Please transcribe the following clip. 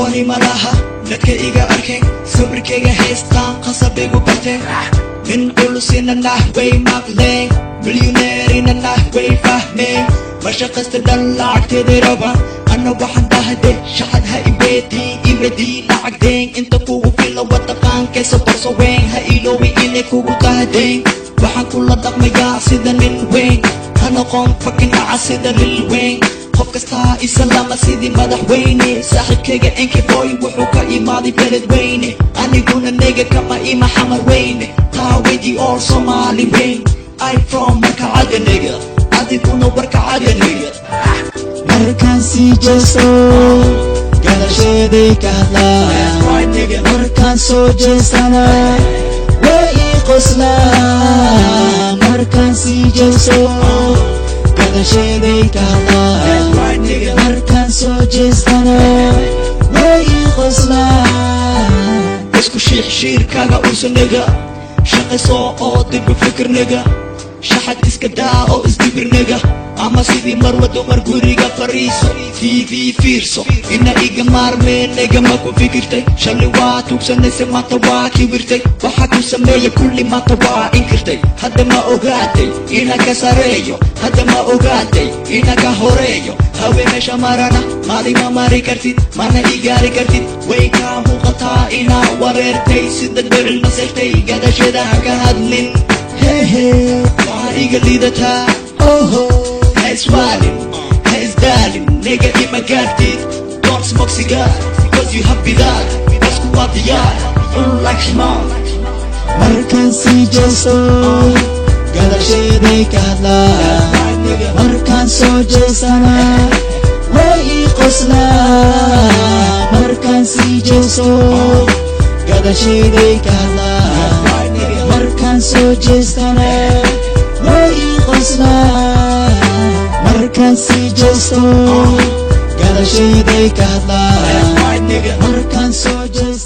kalsooni malaha dadka iga arkeen sawirkayga haystaan qasabigu barteen nin culusina nah way maqleen milyuneerina nah way fahmeen mashaqasta dhan lacagteeday rabaan ana waxaan dhahde shacad ha iweydii iradii lacagdeen inta kugu fila wadaqaankaysa barso weyn ha iloowi inay kugu dahdeen waxaan kula dhaqmayaa sida nin weyn ha noqon fakinaca sida lil weyn qof kastaa isalama sidii madaxweyne saaxiibkayga enkiboy wuxuu ka imaaday beled weyne aniguna nega kama ima xamar weyne taawedi oo Somali weyn I from markacada nega adiguna warkacada nega markaan sii jeeso gadasheeday ka hadlaa markaan soo jeesana way ii qoslaa markaan sii jeeso gadasheeday ka hadlaa markaan soo jeesana way ii qoslaa isku shiirkaaga usanega shaqayso oo dib u fikirnaga shaxad iska daa oo isdibirnaga ama sidii marwa dumar guriga fariiso TV fiirso ina iga maarmeenaga ma ku fikirtay shalay waa tuugsanaysa maanta waa kibirtay waxa ku sameeya kulli maanta waa inkirtay hadda ma ogaatay ina ka sareeyo hadda ma ogaatay ina ka horeeyo hawe meesha marana maadi ma mari kartid mana igaari kartid way kaa muuqataa ina wareertay sida dhiril maseertay gadasheeda ha ka hadlin waa iga liidataa He's riding, he's darling, nigga in my garden. Don't smoke cigar, because you happy that. That's what they are, like small. markaan sii jeeso gadasheeday ka hadlaa markaan soo jeesana way ii qoslaa markaan sii jeeso gadasheeday ka hadlaa markaan soo jeesana way ii qoslaa markaan sii jeeso gadasheeday ka hadlaa markaan soo jeesana